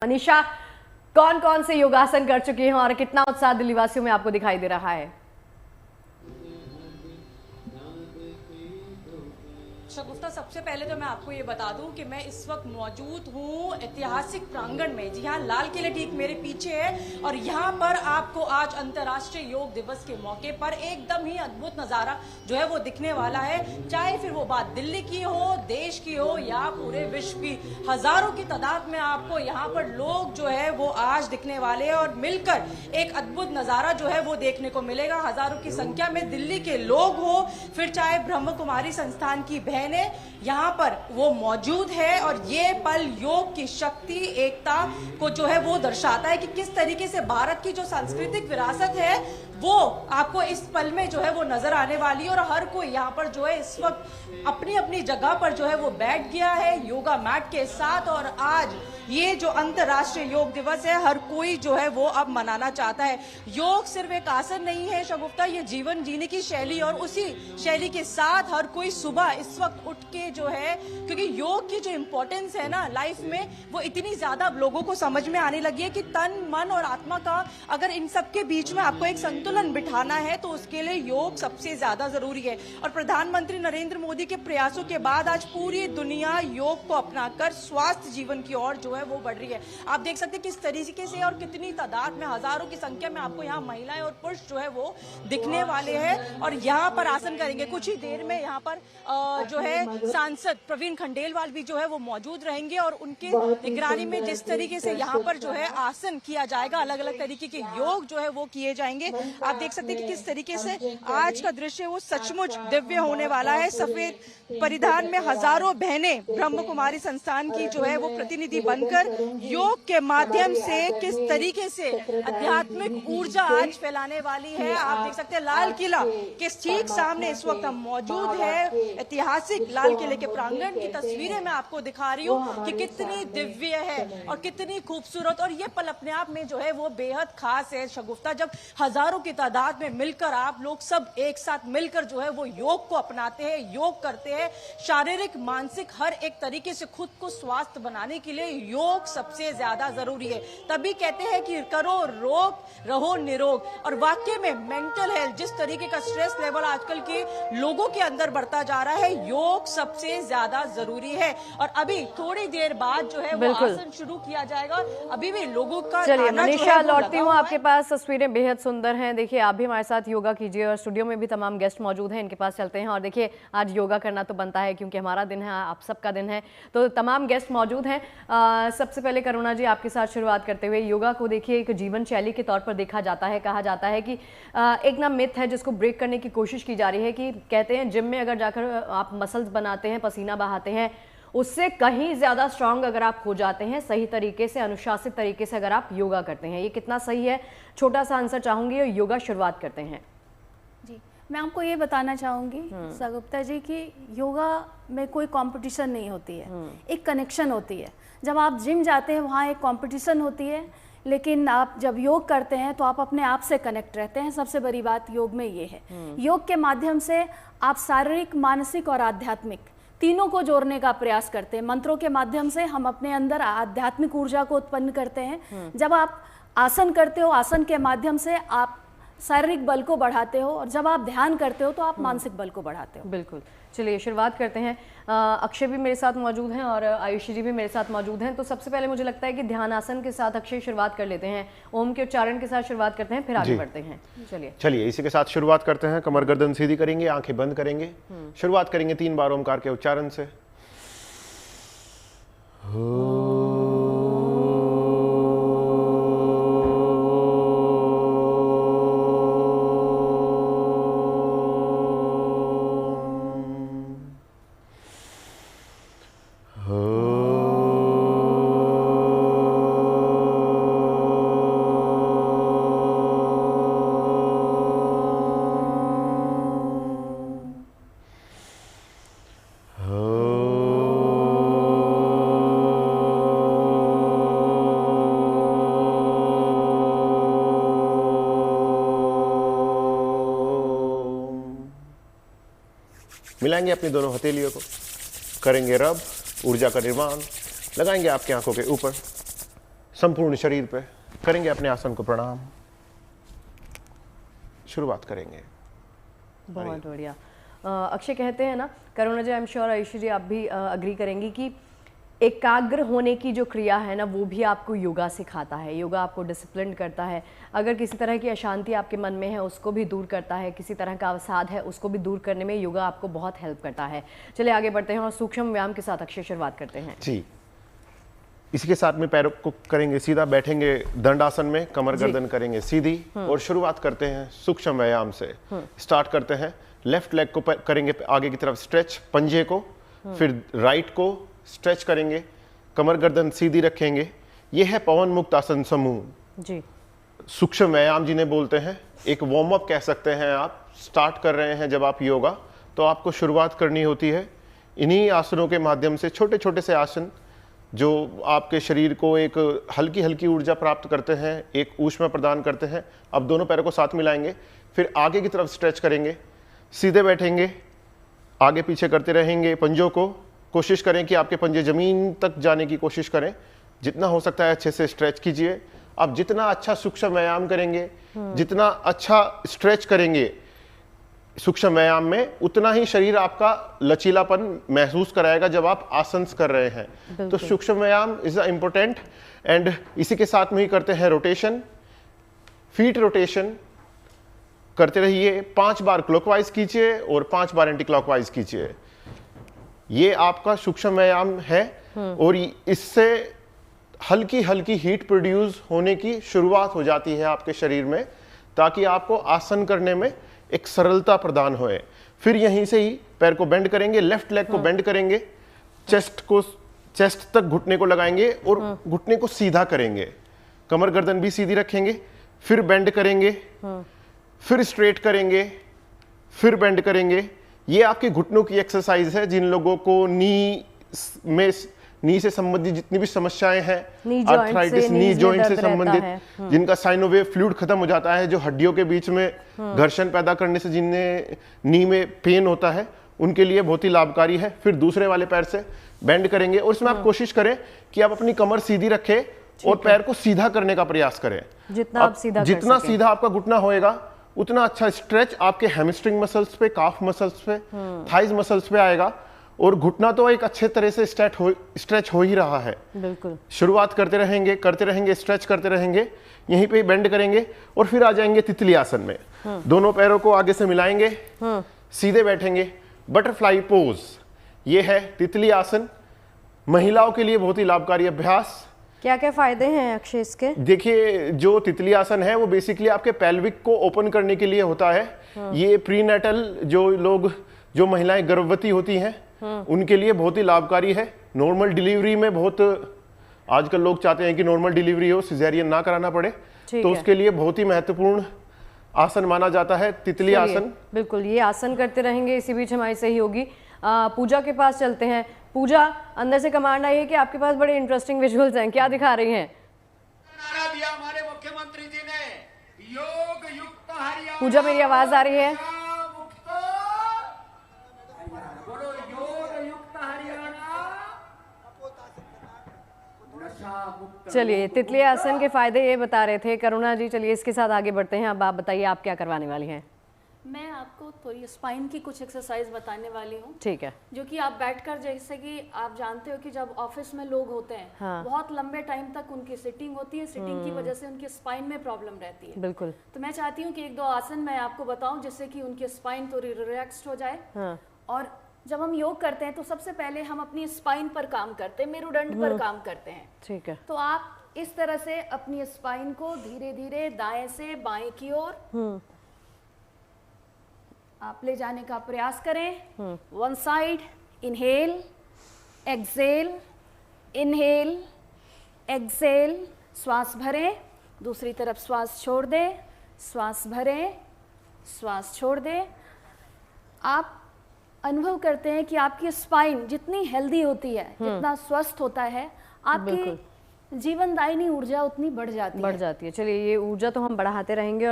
मनीषा, कौन कौन से योगासन कर चुकी हैं और कितना उत्साह दिल्ली वासियों में आपको दिखाई दे रहा है? शगुफ्ता, सबसे पहले तो मैं आपको ये बता दूं कि मैं इस वक्त मौजूद हूँ ऐतिहासिक प्रांगण में। जी हाँ, लाल किले ठीक मेरे पीछे है और यहाँ पर आपको आज अंतर्राष्ट्रीय योग दिवस के मौके पर एकदम ही अद्भुत नज़ारा जो है वो दिखने वाला है। चाहे फिर वो बात दिल्ली की हो, देश की हो या पूरे विश्व की, हजारों की तादाद में आपको यहाँ पर लोग जो है वो आज दिखने वाले हैं और मिलकर एक अद्भुत नज़ारा जो है वो देखने को मिलेगा। हजारों की संख्या में दिल्ली के लोग हो, फिर चाहे ब्रह्म कुमारी संस्थान की बहनें यहाँ पर वो मौजूद है और ये पल योग की शक्ति, एकता को जो है वो दर्शाता है कि किस तरीके से भारत की जो सांस्कृतिक विरासत है वो आपको इस पल में जो है वो नजर आने वाली है। और हर कोई यहाँ पर जो है इस वक्त अपनी अपनी जगह पर जो है वो बैठ गया है योगा मैट के साथ। और आज ये जो अंतर्राष्ट्रीय योग दिवस है, हर कोई जो है वो अब मनाना चाहता है। योग सिर्फ एक आसन नहीं है शगुफ्ता, ये जीवन जीने की शैली और उसी शैली के साथ हर कोई सुबह इस वक्त उठ के जो है, क्योंकि योग की जो इम्पोर्टेंस है ना लाइफ में, वो इतनी ज्यादा लोगों को समझ में आने लगी है कि तन, मन और आत्मा का अगर इन सब के बीच में आपको एक संतुलन बिठाना है तो उसके लिए योग सबसे ज्यादा जरूरी है। और प्रधानमंत्री नरेंद्र मोदी के प्रयासों के बाद आज पूरी दुनिया योग को अपनाकर स्वास्थ्य जीवन की ओर जो है वो बढ़ रही है। आप देख सकते हैं किस तरीके से और कितनी तादाद में, हजारों की संख्या में आपको यहाँ महिलाएं और पुरुष जो है वो दिखने वाले हैं और यहाँ पर आसन करेंगे। कुछ ही देर में यहाँ पर जो है सांसद प्रवीण खंडेलवाल भी जो है वो मौजूद रहेंगे और उनके निगरानी में जिस तरीके से यहाँ पर जो है आसन किया जाएगा, अलग अलग तरीके के योग जो है वो किए जाएंगे। आप देख सकते हैं कि किस तरीके से आज का दृश्य वो सचमुच दिव्य होने वाला है। सफेद परिधान में हजारों बहनें ब्रह्म कुमारी संस्थान की जो है वो प्रतिनिधि बनकर योग के माध्यम से किस तरीके से आध्यात्मिक ऊर्जा आज फैलाने वाली है। आप देख सकते हैं लाल किला के ठीक सामने इस वक्त हम मौजूद है। ऐतिहासिक लाल किले के प्रांगण की तस्वीरें मैं आपको दिखा रही हूँ कि कितनी दिव्य है और कितनी खूबसूरत, और ये पल अपने आप में जो है वो बेहद खास है शगुफ्ता, जब हजारों की तादाद में मिलकर आप लोग सब एक साथ मिलकर जो है वो योग को अपनाते हैं, योग करते हैं। शारीरिक, मानसिक हर एक तरीके से खुद को स्वस्थ बनाने के लिए योग सबसे ज्यादा जरूरी है। तभी कहते हैं कि करो रोग रहो निरोग। और वाकई में मेंटल हेल्थ, जिस तरीके का स्ट्रेस लेवल आजकल के लोगों के अंदर बढ़ता जा रहा है, योग सबसे ज्यादा जरूरी है। और अभी थोड़ी देर बाद जो है वो आसन शुरू किया जाएगा। अभी भी लोगों का चलिए मनीषा, लौटती हूँ आपके पास। तस्वीरें बेहद सुंदर हैं। देखिए, आप भी हमारे साथ योगा कीजिए और स्टूडियो में भी तमाम गेस्ट मौजूद हैं, इनके पास चलते हैं। और देखिए, आज योगा करना तो बनता है क्योंकि हमारा दिन है, आप सबका दिन है, तो तमाम गेस्ट मौजूद हैं। सबसे पहले करुणा जी, आपके साथ शुरुआत करते हुए, योगा को देखिए एक जीवन शैली के तौर पर देखा जाता है। कहा जाता है कि एक ना मिथ है जिसको ब्रेक करने की कोशिश की जा रही है कि कहते हैं जिम में अगर जाकर आप मसल्स बनाते हैं, पसीना बहाते हैं, उससे कहीं ज्यादा स्ट्रांग अगर आप हो जाते हैं सही तरीके से, अनुशासित तरीके से अगर आप योगा करते हैं। ये कितना सही है? छोटा सा आंसर चाहूंगी और योगा शुरुआत करते हैं। जी, मैं आपको ये बताना चाहूंगी सगुप्ता जी कि योगा में कोई कंपटीशन नहीं होती है, एक कनेक्शन होती है। जब आप जिम जाते हैं वहाँ एक कंपटीशन होती है, लेकिन आप जब योग करते हैं तो आप अपने आप से कनेक्ट रहते हैं। सबसे बड़ी बात योग में ये है, योग के माध्यम से आप शारीरिक, मानसिक और आध्यात्मिक तीनों को जोड़ने का प्रयास करते हैं। मंत्रों के माध्यम से हम अपने अंदर आध्यात्मिक ऊर्जा को उत्पन्न करते हैं। जब आप आसन करते हो, आसन के माध्यम से आप शारीरिक बल को बढ़ाते हो, और जब आप ध्यान करते हो तो आप मानसिक बल को बढ़ाते हो। बिल्कुल, चलिए शुरुआत करते हैं। अक्षय भी मेरे साथ मौजूद हैं और आयुषी जी भी मेरे साथ मौजूद हैं। तो सबसे पहले मुझे लगता है कि ध्यान आसन के साथ अक्षय शुरुआत कर लेते हैं। ओम के उच्चारण के साथ शुरुआत करते हैं, फिर आगे बढ़ते हैं। चलिए इसी के साथ शुरुआत करते हैं। कमर गर्दन सीधी करेंगे, आंखें बंद करेंगे, शुरुआत करेंगे 3 बार ओमकार के उच्चारण से। मिलाएंगे अपनी दोनों हथेलियों को, करेंगे रब, ऊर्जा का निर्माण, लगाएंगे आपकी आंखों के ऊपर, संपूर्ण शरीर पे करेंगे अपने आसन को प्रणाम। शुरुआत करेंगे। बहुत बढ़िया। अक्षय कहते हैं ना, करुणा जी, आई एम श्योर आयुषी जी आप भी अग्री करेंगी कि एकाग्र होने की जो क्रिया है ना, वो भी आपको योगा सिखाता है। योगा आपको डिसिप्लिन करता है। अगर किसी तरह की अशांति आपके मन में है उसको भी दूर करता है, किसी तरह का अवसाद है उसको भी दूर करने में योगा आपको बहुत हेल्प करता है। चलिए आगे बढ़ते हैं और सूक्ष्म व्यायाम के साथ अक्षय शुरुआत करते हैं। जी, इसी के साथ में पैरों को करेंगे सीधा, बैठेंगे दंडासन में, कमर गर्दन करेंगे सीधी और शुरुआत करते हैं सूक्ष्म व्यायाम से। स्टार्ट करते हैं, लेफ्ट लेग को करेंगे आगे की तरफ स्ट्रेच, पंजे को, फिर राइट को स्ट्रेच करेंगे, कमर गर्दन सीधी रखेंगे। यह है पवन मुक्त आसन समूह जी। सूक्ष्म व्यायाम जिन्हें बोलते हैं, एक वार्म अप कह सकते हैं। आप स्टार्ट कर रहे हैं जब आप योगा, तो आपको शुरुआत करनी होती है इन्हीं आसनों के माध्यम से। छोटे छोटे से आसन जो आपके शरीर को एक हल्की हल्की ऊर्जा प्राप्त करते हैं, एक ऊष्मा प्रदान करते हैं। अब दोनों पैरों को साथ मिलाएंगे, फिर आगे की तरफ स्ट्रेच करेंगे, सीधे बैठेंगे, आगे पीछे करते रहेंगे पंजों को। कोशिश करें कि आपके पंजे जमीन तक जाने की कोशिश करें, जितना हो सकता है अच्छे से स्ट्रेच कीजिए। आप जितना अच्छा सूक्ष्म व्यायाम करेंगे, जितना अच्छा स्ट्रेच करेंगे सूक्ष्म व्यायाम में, उतना ही शरीर आपका लचीलापन महसूस कराएगा जब आप आसन कर रहे हैं। तो सूक्ष्म व्यायाम इज इम्पोर्टेंट। एंड इसी के साथ में ही करते हैं रोटेशन, फीट रोटेशन करते रहिए। 5 बार क्लॉकवाइज कीजिए और 5 बार एंटी क्लॉकवाइज कीजिए। ये आपका सूक्ष्म व्यायाम है और इससे हल्की हल्की हीट प्रोड्यूस होने की शुरुआत हो जाती है आपके शरीर में, ताकि आपको आसन करने में एक सरलता प्रदान होए। फिर यहीं से ही पैर को बेंड करेंगे, लेफ्ट लेग को बेंड करेंगे, चेस्ट तक घुटने को लगाएंगे और घुटने को सीधा करेंगे। कमर गर्दन भी सीधी रखेंगे, फिर बेंड करेंगे, फिर स्ट्रेट करेंगे, फिर बेंड करेंगे। ये आपके घुटनों की एक्सरसाइज है। जिन लोगों को नी से संबंधित जितनी भी समस्याएं हैं, आर्थराइटिस, नी जॉइंट से संबंधित, जिनका साइनोवेव फ्लूइड खत्म हो जाता है, जो हड्डियों के बीच में घर्षण पैदा करने से जिन्हें नी में पेन होता है, उनके लिए बहुत ही लाभकारी है। फिर दूसरे वाले पैर से बेंड करेंगे और इसमें आप कोशिश करें कि आप अपनी कमर सीधी रखें और पैर को सीधा करने का प्रयास करें। जितना सीधा आपका घुटना होएगा, उतना अच्छा स्ट्रेच आपके हैमस्ट्रिंग मसल्स पे, काफ मसल्स पे, थाइज मसल्स पे आएगा और घुटना तो एक अच्छे तरह से स्ट्रेच हो ही रहा है। बिल्कुल। शुरुआत करते रहेंगे, स्ट्रेच करते रहेंगे, यहीं पे बेंड करेंगे और फिर आ जाएंगे तितली आसन में। दोनों पैरों को आगे से मिलाएंगे, सीधे बैठेंगे, बटरफ्लाई पोज। ये है तितली आसन, महिलाओं के लिए बहुत ही लाभकारी अभ्यास। क्या क्या फायदे हैं अक्षय इसके? देखिए, जो तितली आसन है वो बेसिकली आपके पेल्विक को ओपन करने के लिए होता है। ये प्रीनेटल जो महिलाएं गर्भवती होती हैं उनके लिए बहुत ही लाभकारी है। नॉर्मल डिलीवरी में बहुत आजकल लोग चाहते हैं कि नॉर्मल डिलीवरी हो, सिजेरियन ना कराना पड़े, तो उसके लिए बहुत ही महत्वपूर्ण आसन माना जाता है तितली आसन। बिल्कुल, ये आसन करते रहेंगे। इसी बीच हमारी सहयोगी पूजा के पास चलते हैं। पूजा, अंदर से कमांड आई है कि आपके पास बड़े इंटरेस्टिंग विजुअल्स हैं, क्या दिखा रही हैं? नारा दिया हमारे मुख्यमंत्री जी ने, योग युक्त हरियाणा। पूजा, मेरी आवाज आ रही है? बोलो, योग युक्त हरियाणा, नशा मुक्त। चलिए, तितली आसन के फायदे ये बता रहे थे करुणा जी। चलिए इसके साथ आगे बढ़ते हैं। अब आप बताइए, आप क्या करवाने वाली हैं? मैं आपको थोड़ी स्पाइन की कुछ एक्सरसाइज बताने वाली हूँ। ठीक है। जो कि आप बैठकर, जैसे कि आप जानते हो कि जब ऑफिस में लोग होते हैं, हाँ। बहुत लंबे टाइम तक उनकी सिटिंग होती है, सिटिंग की वजह से उनकी स्पाइन में प्रॉब्लम रहती है। बिल्कुल। तो मैं चाहती हूँ कि 1-2 आसन मैं आपको बताऊं जिससे कि उनकी स्पाइन थोड़ी रिलैक्स्ड हो जाए। हाँ। और जब हम योग करते हैं तो सबसे पहले हम अपनी स्पाइन पर काम करते हैं, मेरुदंड पर काम करते हैं। ठीक है। तो आप इस तरह से अपनी स्पाइन को धीरे धीरे दाएं से बाएं की ओर आप ले जाने का प्रयास करें। One side, inhale, exhale, inhale, exhale, श्वास भरें, दूसरी तरफ श्वास छोड़ दें, श्वास भरें, श्वास छोड़ दें। आप अनुभव करते हैं कि आपकी स्पाइन जितनी हेल्दी होती है, जितना स्वस्थ होता है, आपकी जीवनदायिनी ऊर्जा उतनी बढ़ जाती है। चलिए, ये ऊर्जा तो हम बढ़ाते रहेंगे।